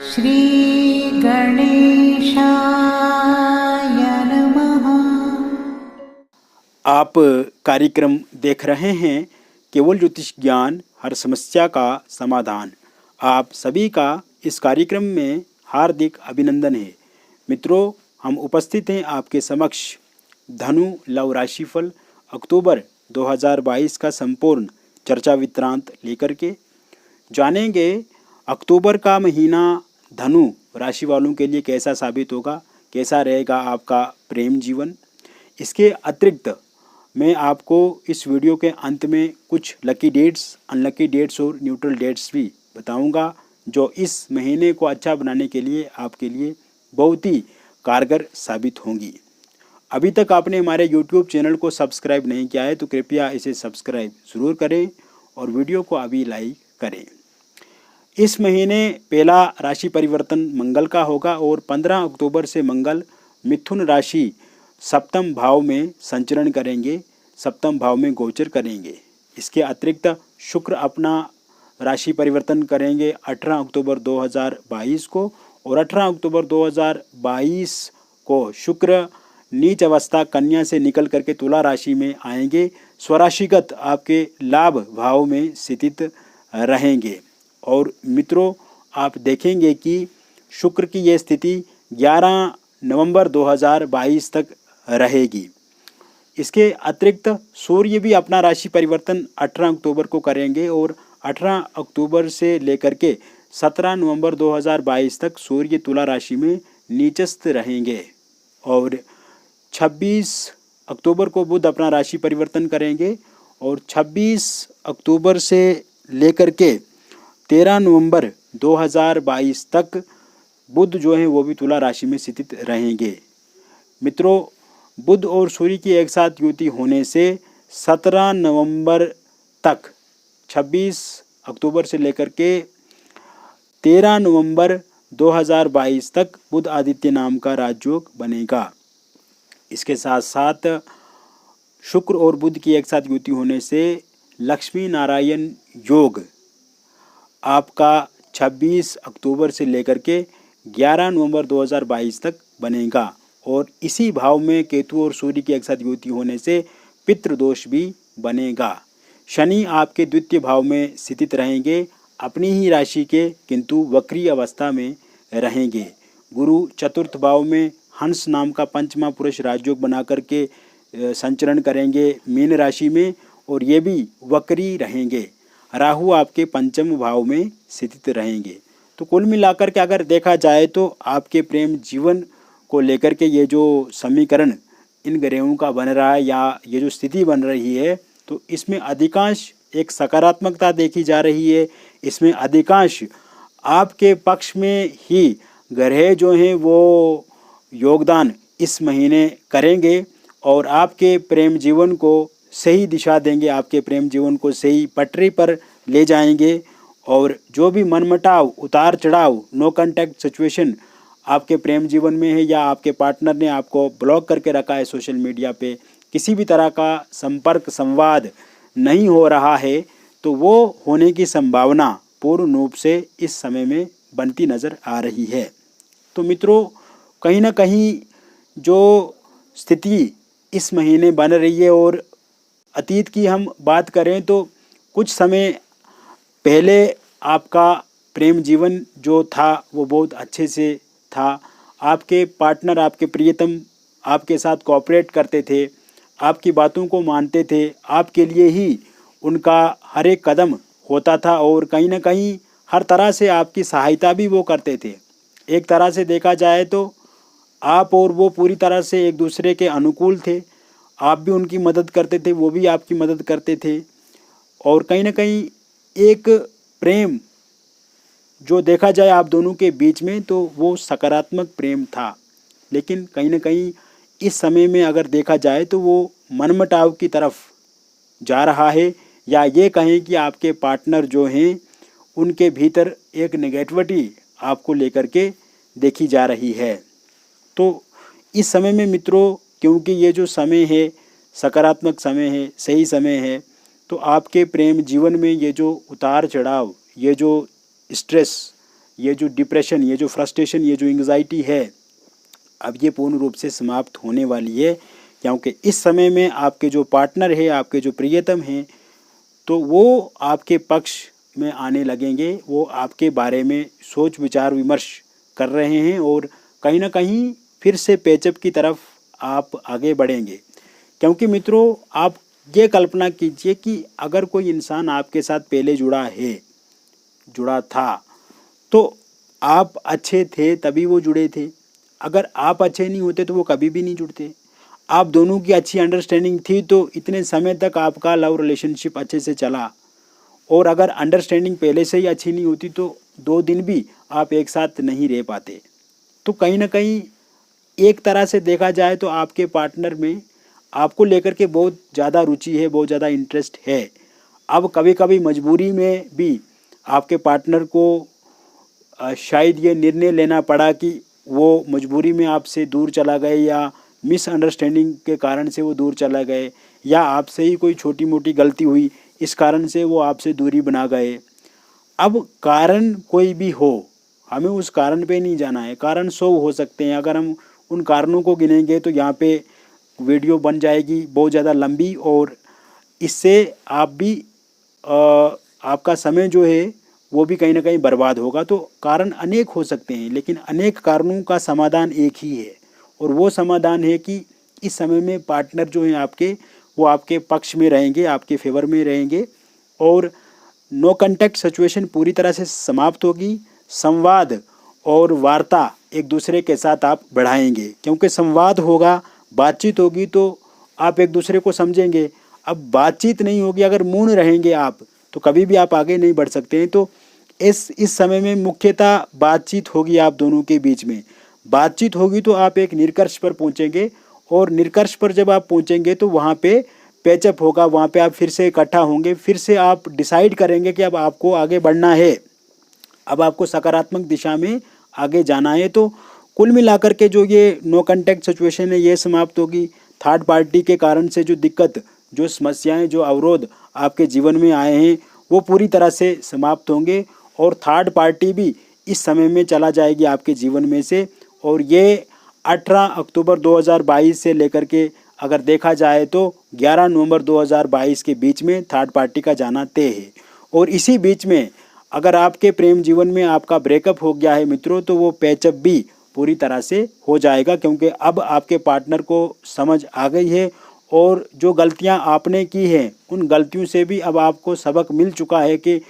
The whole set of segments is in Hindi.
श्री गणेशाय नमः। आप कार्यक्रम देख रहे हैं केवल ज्योतिष ज्ञान हर समस्या का समाधान। आप सभी का इस कार्यक्रम में हार्दिक अभिनंदन है। मित्रों, हम उपस्थित हैं आपके समक्ष धनु लव राशिफल अक्टूबर 2022 का संपूर्ण चर्चा वित्रांत लेकर के जानेंगे। अक्टूबर का महीना धनु राशि वालों के लिए कैसा साबित होगा, कैसा रहेगा आपका प्रेम जीवन। इसके अतिरिक्त मैं आपको इस वीडियो के अंत में कुछ लकी डेट्स, अनलकी डेट्स और न्यूट्रल डेट्स भी बताऊंगा, जो इस महीने को अच्छा बनाने के लिए आपके लिए बहुत ही कारगर साबित होंगी। अभी तक आपने हमारे YouTube चैनल को सब्सक्राइब नहीं किया है तो कृपया इसे सब्सक्राइब ज़रूर करें और वीडियो को अभी लाइक करें। इस महीने पहला राशि परिवर्तन मंगल का होगा और 15 अक्टूबर से मंगल मिथुन राशि सप्तम भाव में संचरण करेंगे, सप्तम भाव में गोचर करेंगे। इसके अतिरिक्त शुक्र अपना राशि परिवर्तन करेंगे 18 अक्टूबर 2022 को, और 18 अक्टूबर 2022 को शुक्र नीच अवस्था कन्या से निकल करके तुला राशि में आएंगे, स्वराशिगत आपके लाभ भाव में स्थित रहेंगे। और मित्रों, आप देखेंगे कि शुक्र की यह स्थिति 11 नवंबर 2022 तक रहेगी। इसके अतिरिक्त सूर्य भी अपना राशि परिवर्तन 18 अक्टूबर को करेंगे और 18 अक्टूबर से लेकर के 17 नवंबर 2022 तक सूर्य तुला राशि में नीचस्थ रहेंगे। और 26 अक्टूबर को बुध अपना राशि परिवर्तन करेंगे और 26 अक्टूबर से लेकर के 13 नवंबर 2022 तक बुध जो है वो भी तुला राशि में स्थित रहेंगे। मित्रों, बुध और सूर्य की एक साथ युति होने से 17 नवंबर तक 26 अक्टूबर से लेकर के 13 नवंबर 2022 तक बुध आदित्य नाम का राजयोग बनेगा। इसके साथ साथ शुक्र और बुध की एक साथ युति होने से लक्ष्मी नारायण योग आपका 26 अक्टूबर से लेकर के 11 नवंबर 2022 तक बनेगा। और इसी भाव में केतु और सूर्य की एक साथ युति होने से पितृदोष भी बनेगा। शनि आपके द्वितीय भाव में स्थित रहेंगे, अपनी ही राशि के, किंतु वक्री अवस्था में रहेंगे। गुरु चतुर्थ भाव में हंस नाम का पंचमा पुरुष राजयोग बना करके संचरण करेंगे मीन राशि में, और ये भी वक्री रहेंगे। राहु आपके पंचम भाव में स्थित रहेंगे। तो कुल मिलाकर के अगर देखा जाए तो आपके प्रेम जीवन को लेकर के ये जो समीकरण इन ग्रहों का बन रहा है या ये जो स्थिति बन रही है, तो इसमें अधिकांश एक सकारात्मकता देखी जा रही है। इसमें अधिकांश आपके पक्ष में ही ग्रह जो हैं वो योगदान इस महीने करेंगे और आपके प्रेम जीवन को सही दिशा देंगे, आपके प्रेम जीवन को सही पटरी पर ले जाएंगे। और जो भी मनमुटाव, उतार चढ़ाव, नो कांटेक्ट सिचुएशन आपके प्रेम जीवन में है या आपके पार्टनर ने आपको ब्लॉक करके रखा है सोशल मीडिया पे, किसी भी तरह का संपर्क संवाद नहीं हो रहा है, तो वो होने की संभावना पूर्ण रूप से इस समय में बनती नज़र आ रही है। तो मित्रों, कहीं ना कहीं जो स्थिति इस महीने बन रही है, और अतीत की हम बात करें तो कुछ समय पहले आपका प्रेम जीवन जो था वो बहुत अच्छे से था। आपके पार्टनर, आपके प्रियतम आपके साथ कोऑपरेट करते थे, आपकी बातों को मानते थे, आपके लिए ही उनका हर एक कदम होता था और कहीं ना कहीं हर तरह से आपकी सहायता भी वो करते थे। एक तरह से देखा जाए तो आप और वो पूरी तरह से एक दूसरे के अनुकूल थे। आप भी उनकी मदद करते थे, वो भी आपकी मदद करते थे, और कहीं ना कहीं एक प्रेम जो देखा जाए आप दोनों के बीच में तो वो सकारात्मक प्रेम था। लेकिन कहीं ना कहीं इस समय में अगर देखा जाए तो वो मनमुटाव की तरफ जा रहा है, या ये कहें कि आपके पार्टनर जो हैं उनके भीतर एक नेगेटिविटी आपको लेकर के देखी जा रही है। तो इस समय में मित्रों, क्योंकि ये जो समय है सकारात्मक समय है, सही समय है, तो आपके प्रेम जीवन में ये जो उतार चढ़ाव, ये जो स्ट्रेस, ये जो डिप्रेशन, ये जो फ्रस्ट्रेशन, ये जो एंग्जाइटी है, अब ये पूर्ण रूप से समाप्त होने वाली है। क्योंकि इस समय में आपके जो पार्टनर है, आपके जो प्रियतम हैं, तो वो आपके पक्ष में आने लगेंगे। वो आपके बारे में सोच विचार विमर्श कर रहे हैं और कहीं ना कहीं फिर से पेचअप की तरफ आप आगे बढ़ेंगे। क्योंकि मित्रों, आप ये कल्पना कीजिए कि अगर कोई इंसान आपके साथ पहले जुड़ा था, तो आप अच्छे थे तभी वो जुड़े थे। अगर आप अच्छे नहीं होते तो वो कभी भी नहीं जुड़ते। आप दोनों की अच्छी अंडरस्टैंडिंग थी तो इतने समय तक आपका लव रिलेशनशिप अच्छे से चला। और अगर अंडरस्टैंडिंग पहले से ही अच्छी नहीं होती तो 2 दिन भी आप एक साथ नहीं रह पाते। तो कहीं ना कहीं एक तरह से देखा जाए तो आपके पार्टनर में आपको लेकर के बहुत ज़्यादा रुचि है, बहुत ज़्यादा इंटरेस्ट है। अब कभी कभी मजबूरी में भी आपके पार्टनर को शायद ये निर्णय लेना पड़ा कि वो मजबूरी में आपसे दूर चला गए, या मिसअंडरस्टैंडिंग के कारण से वो दूर चला गए, या आपसे ही कोई छोटी मोटी गलती हुई इस कारण से वो आपसे दूरी बना गए। अब कारण कोई भी हो, हमें उस कारण पे नहीं जाना है। कारण 100 हो सकते हैं। अगर हम उन कारणों को गिनेंगे तो यहाँ पे वीडियो बन जाएगी बहुत ज़्यादा लंबी, और इससे आप भी आपका समय जो है वो भी कहीं ना कहीं बर्बाद होगा। तो कारण अनेक हो सकते हैं, लेकिन अनेक कारणों का समाधान एक ही है, और वो समाधान है कि इस समय में पार्टनर जो हैं आपके, वो आपके पक्ष में रहेंगे, आपके फेवर में रहेंगे, और नो कांटेक्ट सिचुएशन पूरी तरह से समाप्त होगी। संवाद और वार्ता एक दूसरे के साथ आप बढ़ाएंगे, क्योंकि संवाद होगा, बातचीत होगी तो आप एक दूसरे को समझेंगे। अब बातचीत नहीं होगी, अगर मौन रहेंगे आप, तो कभी भी आप आगे नहीं बढ़ सकते हैं। तो इस समय में मुख्यतः बातचीत होगी आप दोनों के बीच में। बातचीत होगी तो आप एक निष्कर्ष पर पहुंचेंगे, और निष्कर्ष पर जब आप पहुंचेंगे तो वहाँ पे पैचअप होगा, वहाँ पे आप फिर से इकट्ठा होंगे, फिर से आप डिसाइड करेंगे कि अब आपको आगे बढ़ना है, अब आपको सकारात्मक दिशा में आगे जाना है। तो कुल मिलाकर के जो ये नो कांटेक्ट सिचुएशन है ये समाप्त होगी। थर्ड पार्टी के कारण से जो दिक्कत, जो समस्याएं, जो अवरोध आपके जीवन में आए हैं वो पूरी तरह से समाप्त होंगे, और थर्ड पार्टी भी इस समय में चला जाएगी आपके जीवन में से। और ये 18 अक्टूबर 2022 से लेकर के अगर देखा जाए तो 11 नवंबर 2022 के बीच में थर्ड पार्टी का जाना तय है। और इसी बीच में अगर आपके प्रेम जीवन में आपका ब्रेकअप हो गया है मित्रों, तो वो पैचअप भी पूरी तरह से हो जाएगा, क्योंकि अब आपके पार्टनर को समझ आ गई है, और जो गलतियां आपने की हैं उन गलतियों से भी अब आपको सबक मिल चुका है कि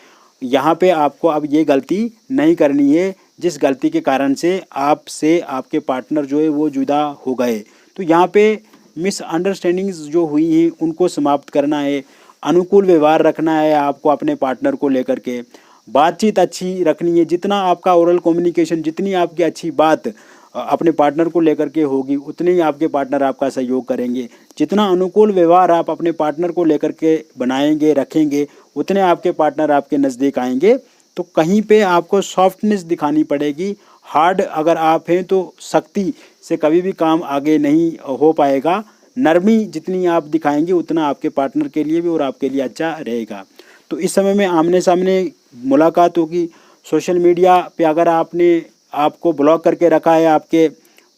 यहाँ पे आपको अब ये गलती नहीं करनी है, जिस गलती के कारण से आपसे आपके पार्टनर जो है वो जुदा हो गए। तो यहाँ पे मिसअंडरस्टैंडिंग्स जो हुई हैं उनको समाप्त करना है, अनुकूल व्यवहार रखना है आपको अपने पार्टनर को लेकर के, बातचीत अच्छी रखनी है। जितना आपका ओरल कम्युनिकेशन, जितनी आपकी अच्छी बात अपने पार्टनर को लेकर के होगी, उतने ही आपके पार्टनर आपका सहयोग करेंगे। जितना अनुकूल व्यवहार आप अपने पार्टनर को लेकर के बनाएंगे, रखेंगे, उतने आपके पार्टनर आपके नज़दीक आएंगे। तो कहीं पे आपको सॉफ्टनेस दिखानी पड़ेगी। हार्ड अगर आप हैं तो सख्ती से कभी भी काम आगे नहीं हो पाएगा। नरमी जितनी आप दिखाएंगे उतना आपके पार्टनर के लिए भी और आपके लिए अच्छा रहेगा। तो इस समय में आमने सामने मुलाकात होगी। सोशल मीडिया पे अगर आपको ब्लॉक करके रखा है आपके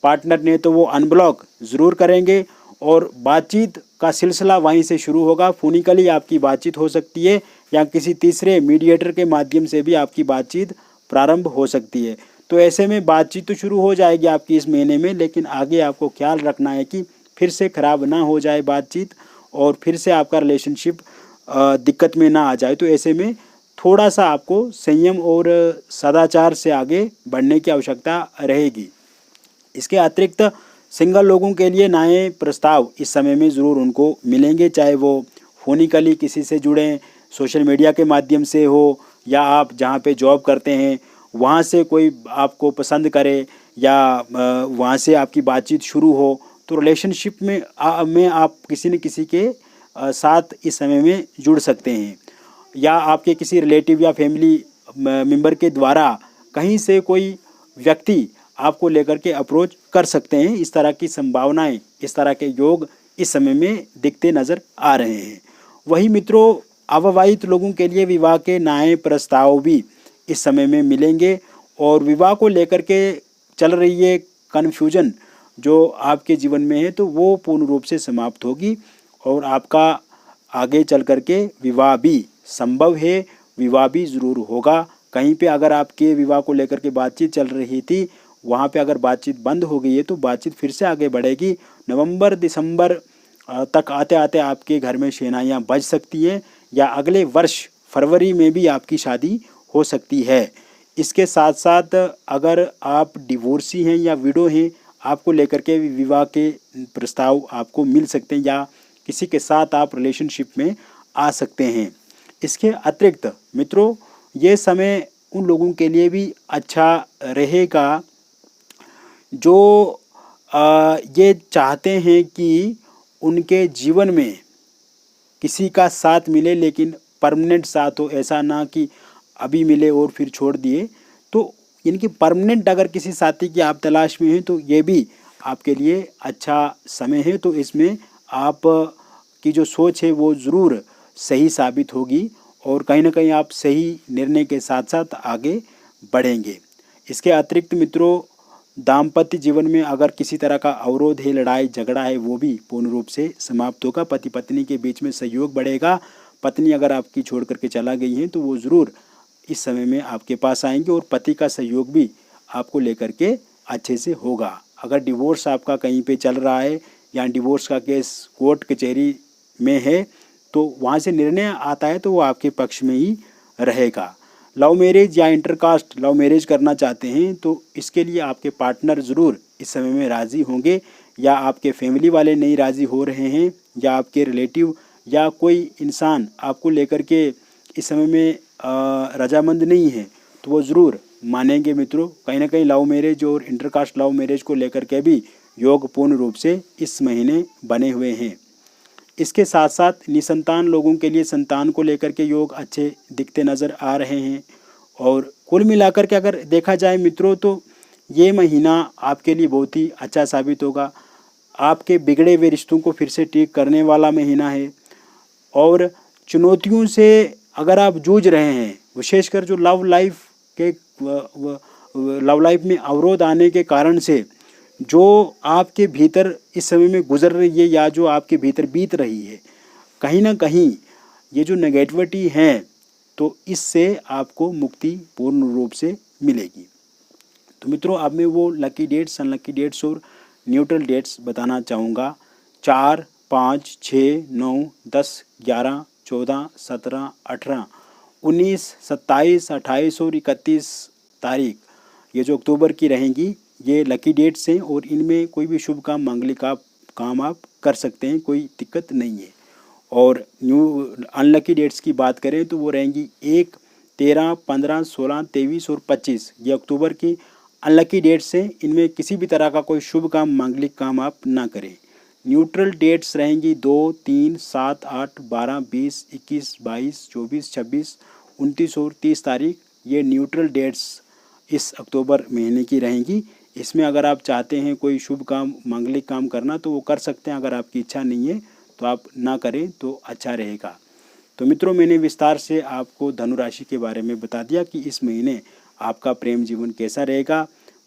पार्टनर ने, तो वो अनब्लॉक ज़रूर करेंगे, और बातचीत का सिलसिला वहीं से शुरू होगा। फोनिकली आपकी बातचीत हो सकती है, या किसी तीसरे मीडिएटर के माध्यम से भी आपकी बातचीत प्रारंभ हो सकती है। तो ऐसे में बातचीत तो शुरू हो जाएगी आपकी इस महीने में, लेकिन आगे आपको ख्याल रखना है कि फिर से ख़राब ना हो जाए बातचीत, और फिर से आपका रिलेशनशिप दिक्कत में ना आ जाए। तो ऐसे में थोड़ा सा आपको संयम और सदाचार से आगे बढ़ने की आवश्यकता रहेगी। इसके अतिरिक्त सिंगल लोगों के लिए नए प्रस्ताव इस समय में ज़रूर उनको मिलेंगे, चाहे वो फोनिकली किसी से जुड़ें, सोशल मीडिया के माध्यम से हो, या आप जहाँ पे जॉब करते हैं वहाँ से कोई आपको पसंद करे, या वहाँ से आपकी बातचीत शुरू हो। तो रिलेशनशिप में आप किसी न किसी के साथ इस समय में जुड़ सकते हैं, या आपके किसी रिलेटिव या फैमिली मेंबर के द्वारा कहीं से कोई व्यक्ति आपको लेकर के अप्रोच कर सकते हैं। इस तरह की संभावनाएं, इस तरह के योग इस समय में दिखते नज़र आ रहे हैं। वही मित्रों, अविवाहित लोगों के लिए विवाह के नए प्रस्ताव भी इस समय में मिलेंगे, और विवाह को लेकर के चल रही है कन्फ्यूजन जो आपके जीवन में है, तो वो पूर्ण रूप से समाप्त होगी और आपका आगे चल कर के विवाह भी संभव है, विवाह भी ज़रूर होगा। कहीं पे अगर आपके विवाह को लेकर के बातचीत चल रही थी, वहाँ पे अगर बातचीत बंद हो गई है तो बातचीत फिर से आगे बढ़ेगी। नवंबर दिसंबर तक आते आते आपके घर में शहनाइयाँ बज सकती हैं, या अगले वर्ष फरवरी में भी आपकी शादी हो सकती है। इसके साथ साथ अगर आप डिवोर्सी हैं या विडो हैं, आपको लेकर के विवाह के प्रस्ताव आपको मिल सकते हैं, या किसी के साथ आप रिलेशनशिप में आ सकते हैं। इसके अतिरिक्त मित्रों, ये समय उन लोगों के लिए भी अच्छा रहेगा जो ये चाहते हैं कि उनके जीवन में किसी का साथ मिले, लेकिन परमानेंट साथ हो, ऐसा ना कि अभी मिले और फिर छोड़ दिए। तो इनकी परमानेंट अगर किसी साथी की आप तलाश में हैं तो ये भी आपके लिए अच्छा समय है। तो इसमें आप की जो सोच है वो ज़रूर सही साबित होगी और कहीं ना कहीं आप सही निर्णय के साथ साथ आगे बढ़ेंगे। इसके अतिरिक्त मित्रों, दाम्पत्य जीवन में अगर किसी तरह का अवरोध है, लड़ाई झगड़ा है, वो भी पूर्ण रूप से समाप्त होगा। पति पत्नी के बीच में सहयोग बढ़ेगा। पत्नी अगर आपकी छोड़ करके चला गई है तो वो ज़रूर इस समय में आपके पास आएंगे और पति का सहयोग भी आपको लेकर के अच्छे से होगा। अगर डिवोर्स आपका कहीं पे चल रहा है या डिवोर्स का केस कोर्ट कचहरी में है तो वहाँ से निर्णय आता है तो वो आपके पक्ष में ही रहेगा। लव मैरिज या इंटरकास्ट लव मैरिज करना चाहते हैं तो इसके लिए आपके पार्टनर ज़रूर इस समय में राज़ी होंगे, या आपके फैमिली वाले नहीं राज़ी हो रहे हैं, या आपके रिलेटिव या कोई इंसान आपको लेकर के इस समय में रजामंद नहीं है, तो वो ज़रूर मानेंगे। मित्रों, कहीं ना कहीं लव मैरिज और इंटरकास्ट लव मैरिज को लेकर के भी योग पूर्ण रूप से इस महीने बने हुए हैं। इसके साथ साथ निसंतान लोगों के लिए संतान को लेकर के योग अच्छे दिखते नज़र आ रहे हैं। और कुल मिलाकर के अगर देखा जाए मित्रों तो ये महीना आपके लिए बहुत ही अच्छा साबित होगा। आपके बिगड़े हुए रिश्तों को फिर से ठीक करने वाला महीना है। और चुनौतियों से अगर आप जूझ रहे हैं, विशेषकर जो लव लाइफ में अवरोध आने के कारण से जो आपके भीतर इस समय में गुजर रही है या जो आपके भीतर बीत रही है, कहीं ना कहीं ये जो नेगेटिविटी है तो इससे आपको मुक्ति पूर्ण रूप से मिलेगी। तो मित्रों, अब मैं वो लकी डेट्स, अनलकी डेट्स और न्यूट्रल डेट्स बताना चाहूँगा। 4, 5, 6, 9, 10, 11, 14, 17, 18, 19, 27, 28 और 31 तारीख ये जो अक्टूबर की रहेंगी, ये लकी डेट्स हैं और इनमें कोई भी शुभ काम, मांगलिक काम आप कर सकते हैं, कोई दिक्कत नहीं है। और अनलकी डेट्स की बात करें तो वो रहेंगी 1, 13, 15, 16, 23 और 25। ये अक्टूबर की अनलकी डेट्स हैं। इनमें किसी भी तरह का कोई शुभ काम, मांगलिक काम आप ना करें। न्यूट्रल डेट्स रहेंगी 2, 3, 7, 8, 12, 20, 21, 22, 24, 26, 29 और 30 तारीख। ये न्यूट्रल डेट्स इस अक्टूबर महीने की रहेंगी। इसमें अगर आप चाहते हैं कोई शुभ काम, मांगलिक काम करना तो वो कर सकते हैं। अगर आपकी इच्छा नहीं है तो आप ना करें तो अच्छा रहेगा। तो मित्रों, मैंने विस्तार से आपको धनु राशि के बारे में बता दिया कि इस महीने आपका प्रेम जीवन कैसा रहेगा।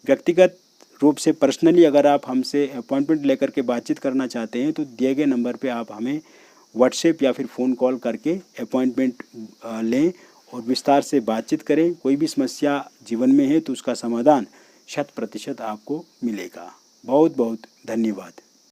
व्यक्तिगत रूप से पर्सनली अगर आप हमसे अपॉइंटमेंट लेकर के बातचीत करना चाहते हैं तो दिए गए नंबर पे आप हमें व्हाट्सएप या फिर फ़ोन कॉल करके अपॉइंटमेंट लें और विस्तार से बातचीत करें। कोई भी समस्या जीवन में है तो उसका समाधान 100% आपको मिलेगा। बहुत बहुत धन्यवाद।